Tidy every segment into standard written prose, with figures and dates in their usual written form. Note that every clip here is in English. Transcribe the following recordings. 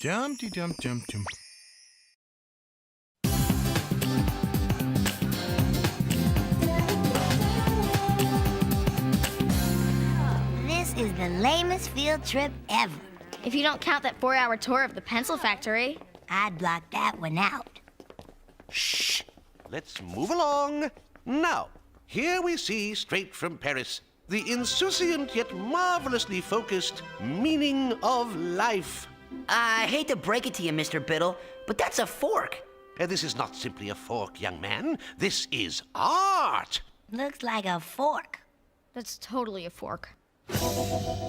Dum-de-dum-dum-dum. This is the lamest field trip ever. If you don't count that 4-hour tour of the pencil factory. I'd block that one out. Shh! Let's move along. Now, here we see, straight from Paris, the insouciant yet marvelously focused meaning of life. I hate to break it to you, Mr. Biddle, but that's a fork. This is not simply a fork, young man. This is art. Looks like a fork. That's totally a fork.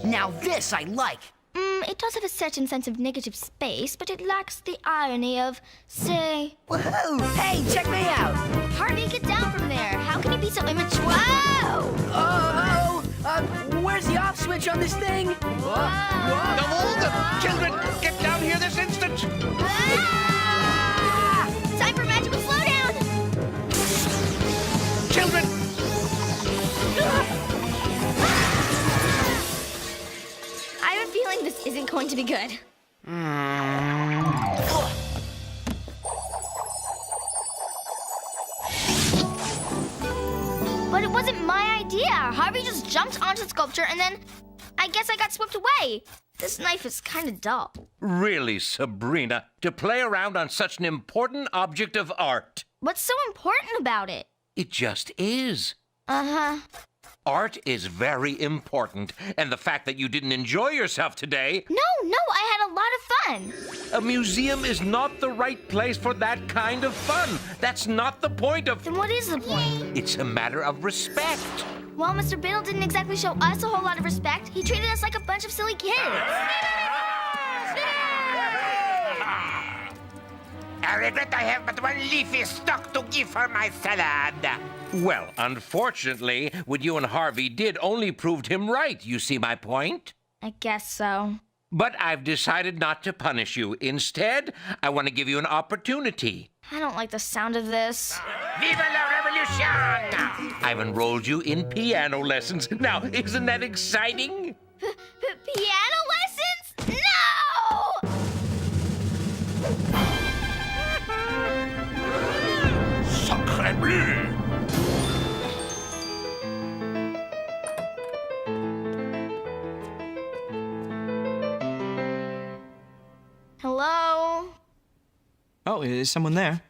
Now this I like. It does have a certain sense of negative space, but it lacks the irony of, say... Whoa! Hey, check me out! Harvey, get down from there! How can you be so immature? Whoa! Where's the off switch on this thing? Of all the children, get down here this instant! Time for magical slowdown! Children! I have a feeling this isn't going to be good. But it wasn't my idea. Harvey just jumped onto the sculpture and then I guess I got swept away. This knife is kind of dull. Really, Sabrina, to play around on such an important object of art. What's so important about it? It just is. Uh-huh. Art is very important, and the fact that you didn't enjoy yourself today... No, I had a lot of fun. A museum is not the right place for that kind of fun. That's not the point of... Then what is the point? It's a matter of respect. Well, Mr. Biddle didn't exactly show us a whole lot of respect. He treated us like a bunch of silly kids. I regret I have but one leafy stalk to give for my salad. Well, unfortunately, what you and Harvey did only proved him right. You see my point? I guess so. But I've decided not to punish you. Instead, I want to give you an opportunity. I don't like the sound of this. Vive la revolution! I've enrolled you in piano lessons. Now, isn't that exciting? Piano lessons? No! Sacre bleu! Hello? Oh, is someone there?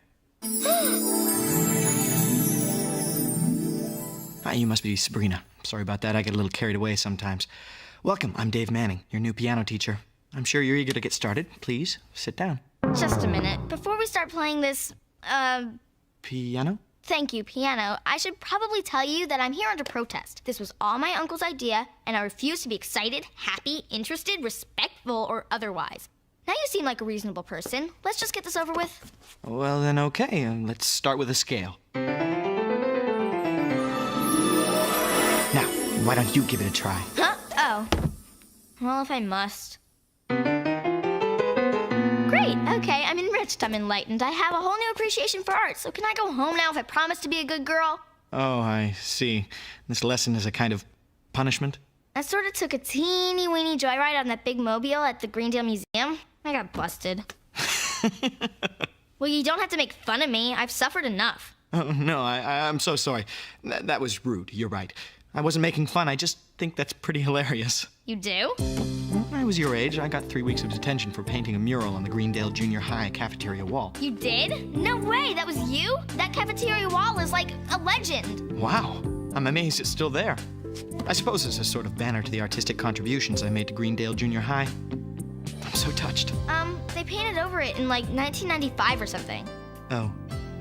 Hi, you must be Sabrina. Sorry about that, I get a little carried away sometimes. Welcome, I'm Dave Manning, your new piano teacher. I'm sure you're eager to get started. Please, sit down. Just a minute. Before we start playing this, Piano? thank you, piano, I should probably tell you that I'm here under protest. This was all my uncle's idea, and I refuse to be excited, happy, interested, respectful, or otherwise. Now you seem like a reasonable person. Let's just get this over with. Well, then okay, let's start with a scale. Now, why don't you give it a try? Huh? Oh. Well, if I must. Great, okay, I'm enriched, I'm enlightened. I have a whole new appreciation for art, so can I go home now if I promise to be a good girl? Oh, I see. This lesson is a kind of punishment? I sort of took a teeny-weeny joyride on that big mobile at the Greendale Museum. I got busted. Well, you don't have to make fun of me. I've suffered enough. Oh, no, I'm so sorry. That was rude, you're right. I wasn't making fun, I just think that's pretty hilarious. You do? When I was your age, I got 3 weeks of detention for painting a mural on the Greendale Junior High cafeteria wall. You did? No way, that was you? That cafeteria wall is like a legend. Wow, I'm amazed it's still there. I suppose it's a sort of banner to the artistic contributions I made to Greendale Junior High. I'm so touched. They painted over it in like 1995 or something. Oh,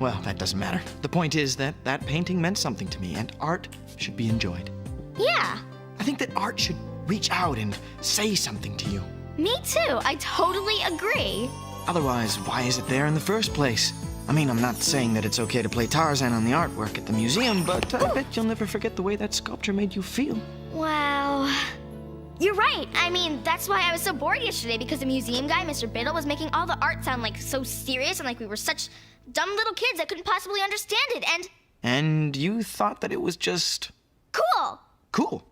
well, that doesn't matter. The point is that that painting meant something to me, and art should be enjoyed. Yeah. I think that art should reach out and say something to you. Me too, I totally agree. Otherwise, why is it there in the first place? I mean, I'm not saying that it's okay to play Tarzan on the artwork at the museum, but I bet you'll never forget the way that sculpture made you feel. Wow. You're right. I mean, that's why I was so bored yesterday, because the museum guy, Mr. Biddle, was making all the art sound like so serious and like we were such dumb little kids that couldn't possibly understand it, and... And you thought that it was just... Cool. Cool.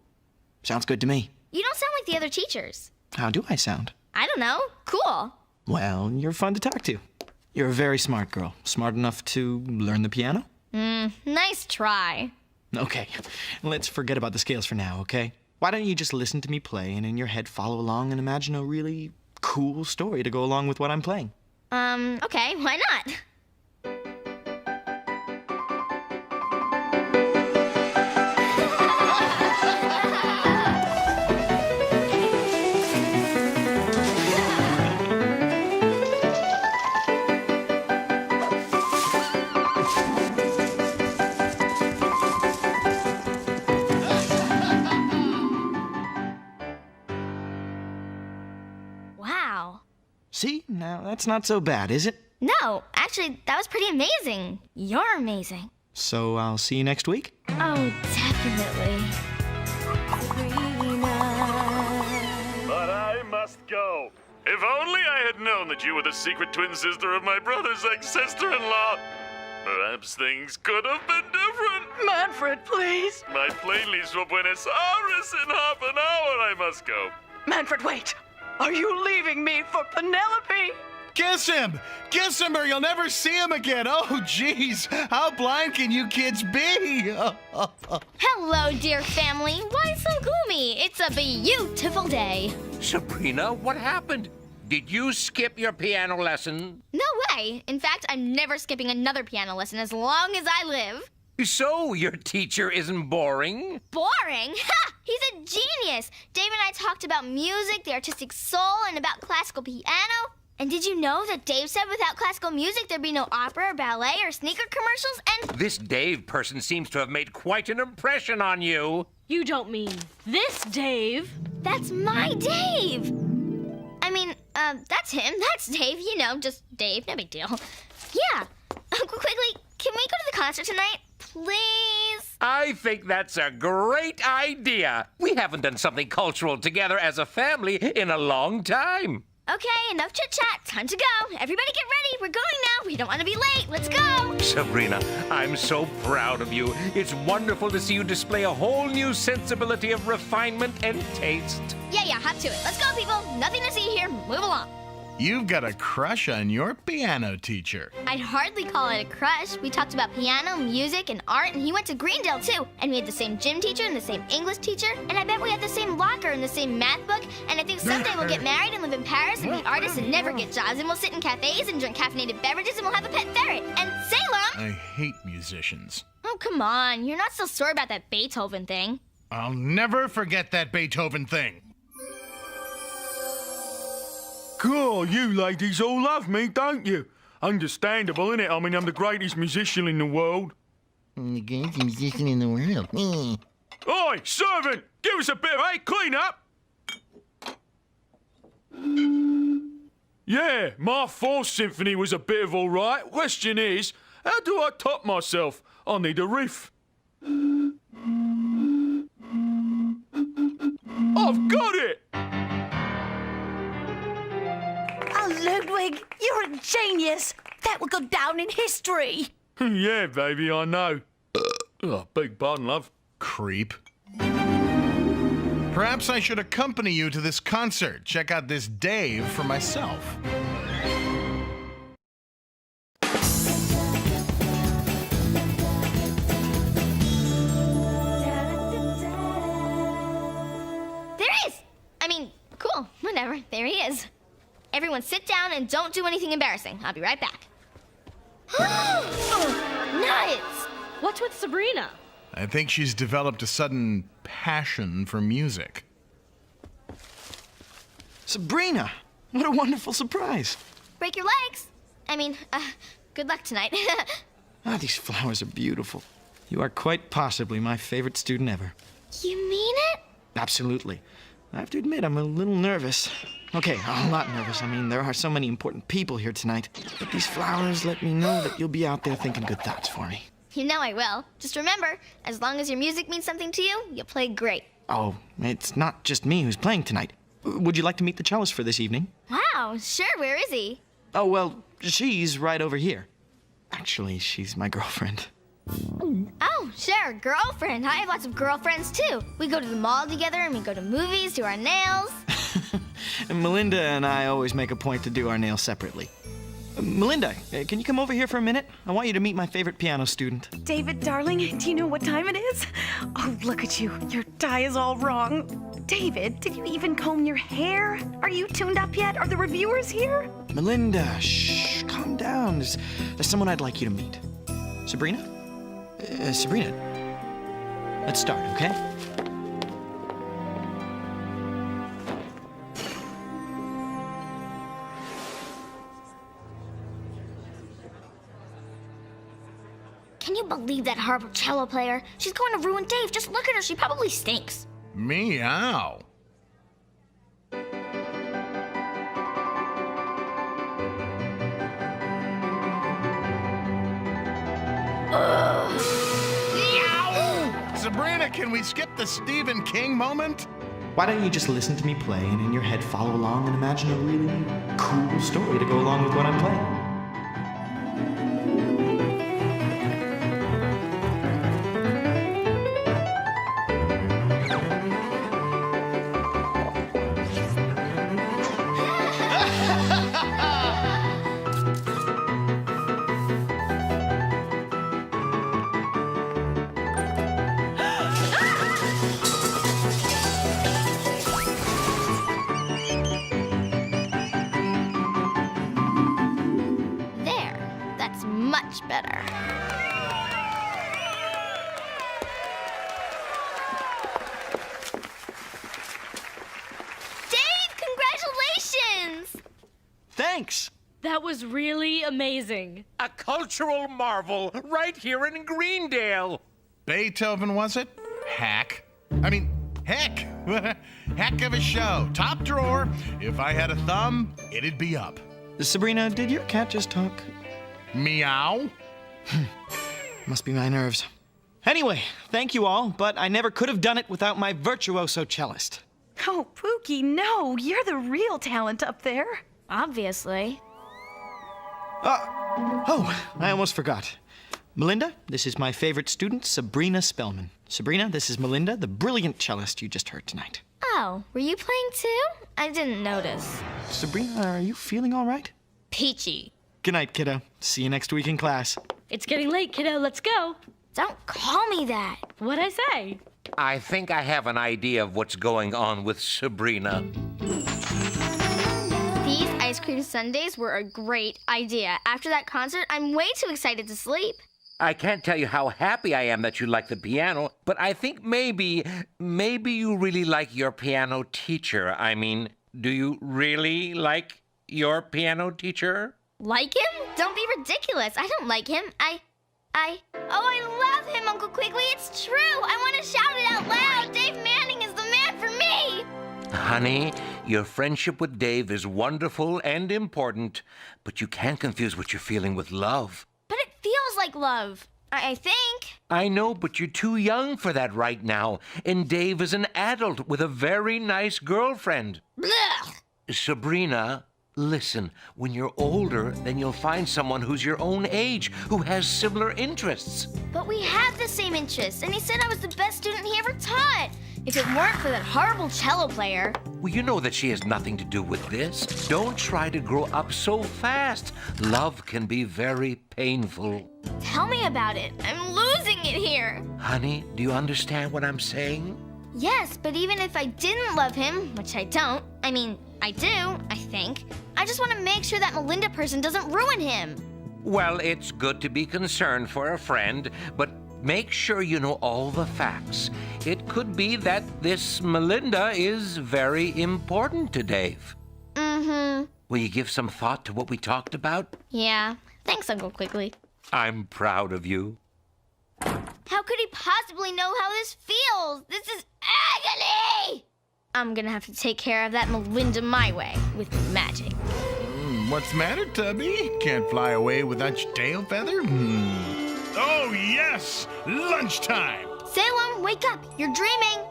Sounds good to me. You don't sound like the other teachers. How do I sound? I don't know. Cool. Well, you're fun to talk to. You're a very smart girl. Smart enough to learn the piano? Nice try. Okay, let's forget about the scales for now, okay? Why don't you just listen to me play and in your head follow along and imagine a really cool story to go along with what I'm playing? Okay, why not? Wow. See? Now, that's not so bad, is it? No, actually, that was pretty amazing. You're amazing. So I'll see you next week? Oh, definitely. But I must go. If only I had known that you were the secret twin sister of my brother's ex-sister-in-law. Perhaps things could have been different. Manfred, please. My plane leaves for Buenos Aires in half an hour. I must go. Manfred, wait. Are you leaving me for Penelope? Kiss him! Kiss him or you'll never see him again! Oh, jeez! How blind can you kids be? Hello, dear family. Why so gloomy? It's a beautiful day. Sabrina, what happened? Did you skip your piano lesson? No way. In fact, I'm never skipping another piano lesson as long as I live. So, your teacher isn't boring? Boring? Ha! He's a genius. Dave and I talked about music, the artistic soul, and about classical piano. And did you know that Dave said without classical music there'd be no opera or ballet or sneaker commercials? And This Dave person seems to have made quite an impression on you. You don't mean this Dave? that's my Dave. I mean, that's him. That's Dave. You know, just Dave. No big deal. Yeah. Uncle Quigley, can we go to the concert tonight? Please? I think that's a great idea. We haven't done something cultural together as a family in a long time. Okay, enough chit-chat. Time to go. Everybody get ready. We're going now. We don't want to be late. Let's go. Sabrina, I'm so proud of you. It's wonderful to see you display a whole new sensibility of refinement and taste. Yeah, hop to it. Let's go, people. Nothing to see here. Move along. You've got a crush on your piano teacher. I'd hardly call it a crush. We talked about piano, music, and art, and he went to Greendale, too. And we had the same gym teacher and the same English teacher, and I bet we had the same locker and the same math book, and I think someday we'll get married and live in Paris and be artists and never get jobs, and we'll sit in cafes and drink caffeinated beverages, and we'll have a pet ferret. And Salem! I hate musicians. Oh, come on. You're not still sore about that Beethoven thing. I'll never forget that Beethoven thing. Cool, you ladies all love me, don't you? Understandable, innit? I mean, I'm the greatest musician in the world. The greatest musician in the world. Oi, servant! Give us a bit of, clean up! Yeah, my fourth symphony was a bit of all right. Question is, how do I top myself? I need a riff. I've got it! Oh, Ludwig, you're a genius. That will go down in history. Yeah, baby, I know. Oh, beg pardon, love. Creep. Perhaps I should accompany you to this concert. Check out this Dave for myself. There he is! I mean, cool, whatever. There he is. Everyone sit down and don't do anything embarrassing. I'll be right back. Nuts! What's with Sabrina? I think she's developed a sudden passion for music. Sabrina! What a wonderful surprise. Break your legs. I mean, good luck tonight. Ah, these flowers are beautiful. You are quite possibly my favorite student ever. You mean it? Absolutely. I have to admit, I'm a little nervous. Okay, a lot nervous. I mean, there are so many important people here tonight. But these flowers let me know that you'll be out there thinking good thoughts for me. You know I will. Just remember, as long as your music means something to you, you'll play great. Oh, it's not just me who's playing tonight. Would you like to meet the cellist for this evening? Wow, sure, where is he? Oh, well, she's right over here. Actually, she's my girlfriend. Oh, sure, girlfriend. I have lots of girlfriends, too. We go to the mall together and we go to movies, do our nails. Melinda and I always make a point to do our nails separately. Melinda, can you come over here for a minute? I want you to meet my favorite piano student. David, darling, do you know what time it is? Oh, look at you. Your tie is all wrong. David, did you even comb your hair? Are you tuned up yet? Are the reviewers here? Melinda, shh, calm down. There's someone I'd like you to meet. Sabrina? Sabrina, let's start, okay? Can you believe that horrible cello player? She's going to ruin Dave. Just look at her. She probably stinks. Meow. Sabrina, can we skip the Stephen King moment? Why don't you just listen to me play and in your head follow along and imagine a really cool story to go along with what I'm playing? Much better. Dave, congratulations! Thanks! That was really amazing. A cultural marvel right here in Greendale. Beethoven, was it? Heck. Heck of a show. Top drawer. If I had a thumb, it'd be up. Sabrina, did your cat just talk? Meow. Must be my nerves. Anyway, thank you all, but I never could have done it without my virtuoso cellist. Oh, Pookie, no. You're the real talent up there. Obviously. Oh, I almost forgot. Melinda, this is my favorite student, Sabrina Spellman. Sabrina, this is Melinda, the brilliant cellist you just heard tonight. Oh, were you playing too? I didn't notice. Sabrina, are you feeling all right? Peachy. Good night, kiddo. See you next week in class. It's getting late, kiddo. Let's go. Don't call me that. What'd I say? I think I have an idea of what's going on with Sabrina. These ice cream sundaes were a great idea. After that concert, I'm way too excited to sleep. I can't tell you how happy I am that you like the piano, but I think maybe you really like your piano teacher. Do you really like your piano teacher? Like him? Don't be ridiculous. I don't like him. I love him, Uncle Quigley. It's true. I want to shout it out loud. Dave Manning is the man for me. Honey, your friendship with Dave is wonderful and important, but you can't confuse what you're feeling with love. But it feels like love. I think. I know, but you're too young for that right now, and Dave is an adult with a very nice girlfriend. Blech. Sabrina, listen, when you're older, then you'll find someone who's your own age, who has similar interests. But we have the same interests, and he said I was the best student he ever taught. If it weren't for that horrible cello player. Well, you know that she has nothing to do with this. Don't try to grow up so fast. Love can be very painful. Tell me about it. I'm losing it here. Honey, do you understand what I'm saying? Yes, but even if I didn't love him, which I don't, I do, I think, I just want to make sure that Melinda person doesn't ruin him. Well, it's good to be concerned for a friend, but make sure you know all the facts. It could be that this Melinda is very important to Dave. Mm-hmm. Will you give some thought to what we talked about? Yeah. Thanks, Uncle Quigley. I'm proud of you. How could he possibly know how this feels? This is agony! I'm gonna have to take care of that Melinda my way, with magic. What's the matter, Tubby? Can't fly away without your tail feather? Oh, yes! Lunchtime! Salem, wake up! You're dreaming!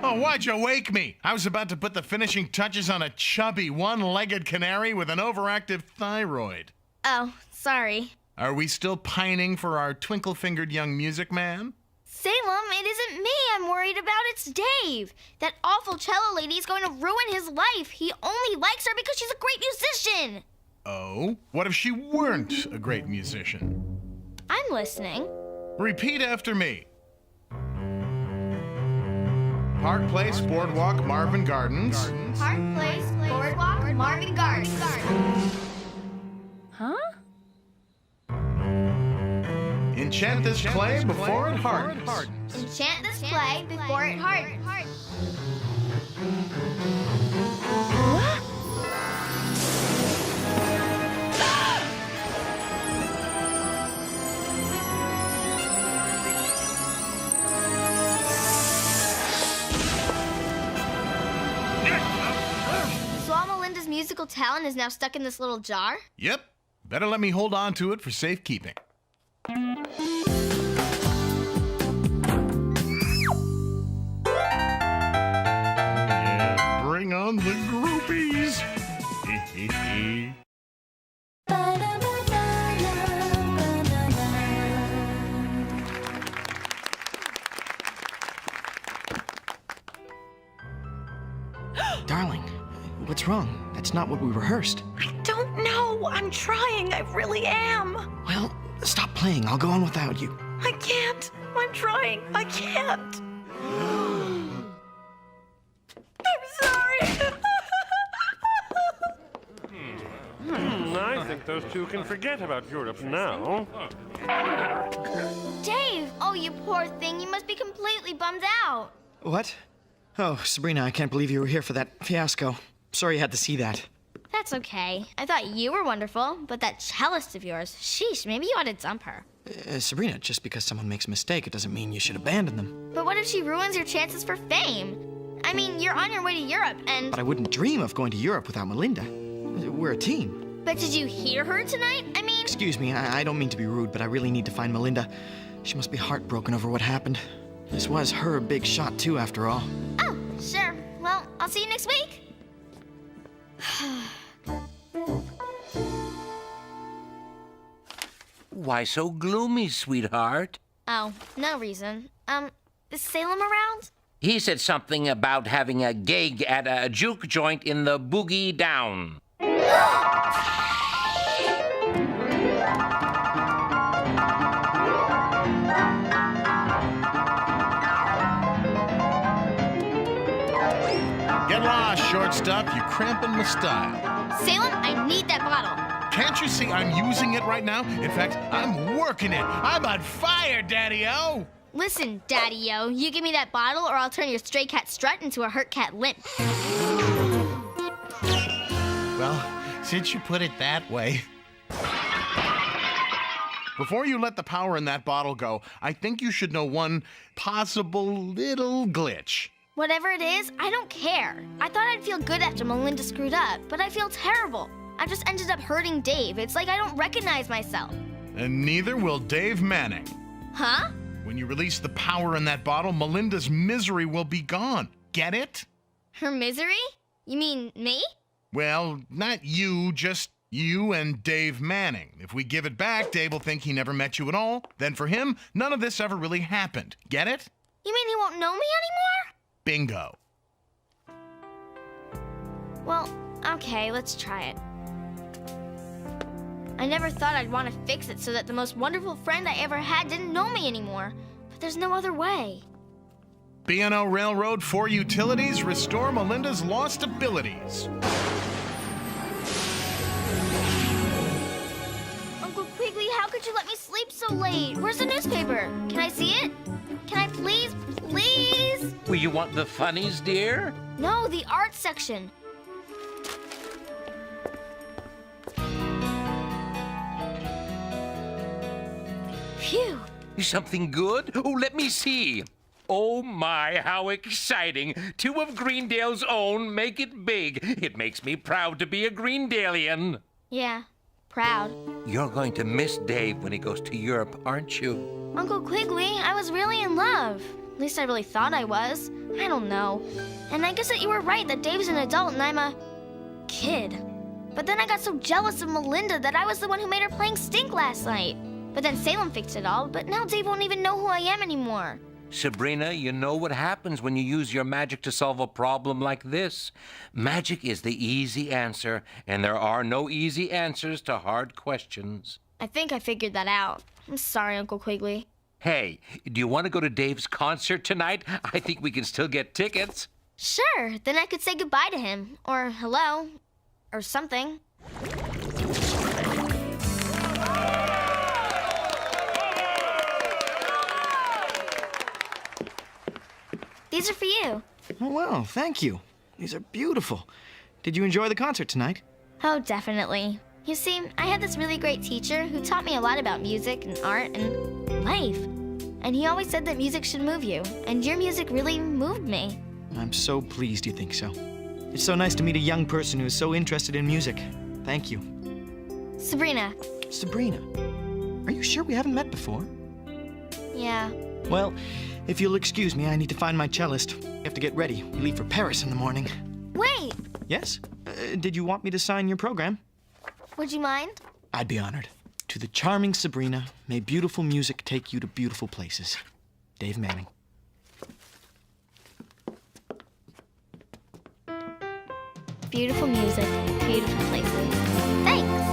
Oh, why'd you wake me? I was about to put the finishing touches on a chubby, one-legged canary with an overactive thyroid. Oh, sorry. Are we still pining for our twinkle-fingered young music man? Salem, it isn't me I'm worried about, it's Dave. That awful cello lady is going to ruin his life. He only likes her because she's a great musician. Oh? What if she weren't a great musician? I'm listening. Repeat after me. Park Place, Boardwalk, Marvin Gardens. Park Place, Boardwalk, Marvin Gardens. Huh? Enchant this clay before it hardens. Enchant this clay before it hardens. So all Melinda's musical talent is now stuck in this little jar? Yep. Better let me hold on to it for safekeeping. Yeah, bring on the groupies. Darling, what's wrong? That's not what we rehearsed. I don't know. I'm trying. I really am. Well, stop playing. I'll go on without you. I can't. I'm trying. I can't. I'm sorry. I think those two can forget about Europe now. Dave! Oh, you poor thing. You must be completely bummed out. What? Oh, Sabrina, I can't believe you were here for that fiasco. Sorry you had to see that. That's okay. I thought you were wonderful, but that cellist of yours, sheesh, maybe you ought to dump her. Sabrina, just because someone makes a mistake, it doesn't mean you should abandon them. But what if she ruins your chances for fame? I mean, you're on your way to Europe and... But I wouldn't dream of going to Europe without Melinda. We're a team. But did you hear her tonight? I mean... Excuse me, I don't mean to be rude, but I really need to find Melinda. She must be heartbroken over what happened. This was her big shot, too, after all. Oh, sure. Well, I'll see you next week. Why so gloomy, sweetheart? Oh, no reason. Is Salem around? He said something about having a gig at a juke joint in the Boogie Down. Get lost, shortstop. You're cramping my style. Salem, I need that bottle. Can't you see I'm using it right now? In fact, I'm working it. I'm on fire, Daddy-O. Listen, Daddy-O, you give me that bottle or I'll turn your stray cat strut into a hurt cat limp. Well, since you put it that way. Before you let the power in that bottle go, I think you should know one possible little glitch. Whatever it is, I don't care. I thought I'd feel good after Melinda screwed up, but I feel terrible. I just ended up hurting Dave. It's like I don't recognize myself. And neither will Dave Manning. Huh? When you release the power in that bottle, Melinda's misery will be gone. Get it? Her misery? You mean me? Well, not you, just you and Dave Manning. If we give it back, Dave will think he never met you at all. Then for him, none of this ever really happened. Get it? You mean he won't know me anymore? Bingo. Well, okay, let's try it. I never thought I'd want to fix it so that the most wonderful friend I ever had didn't know me anymore. But there's no other way. B&O Railroad 4 Utilities restore Melinda's lost abilities. Uncle Quigley, how could you let me sleep so late? Where's the newspaper? Can I see it? Can I please? Well, you want the funnies, dear? No, the art section. Phew. Something good? Oh, let me see. Oh my, how exciting. 2 of Greendale's own make it big. It makes me proud to be a Greendalian. Yeah, proud. You're going to miss Dave when he goes to Europe, aren't you? Uncle Quigley, I was really in love. At least I really thought I was. I don't know. And I guess that you were right that Dave's an adult and I'm a kid. But then I got so jealous of Melinda that I was the one who made her playing stink last night. But then Salem fixed it all, but now Dave won't even know who I am anymore. Sabrina, you know what happens when you use your magic to solve a problem like this. Magic is the easy answer, and there are no easy answers to hard questions. I think I figured that out. I'm sorry, Uncle Quigley. Hey, do you want to go to Dave's concert tonight? I think we can still get tickets. Sure, then I could say goodbye to him. Or hello. Or something. These are for you. Oh, well, thank you. These are beautiful. Did you enjoy the concert tonight? Oh, definitely. You see, I had this really great teacher who taught me a lot about music and art and life. And he always said that music should move you, and your music really moved me. I'm so pleased you think so. It's so nice to meet a young person who's so interested in music. Thank you. Sabrina. Sabrina, are you sure we haven't met before? Yeah. Well, if you'll excuse me, I need to find my cellist. I have to get ready. We leave for Paris in the morning. Wait! Yes? Did you want me to sign your program? Would you mind? I'd be honored. To the charming Sabrina, may beautiful music take you to beautiful places. Dave Manning. Beautiful music, beautiful places. Thanks!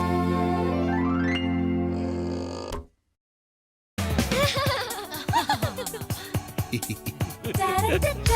Da-da-da-da.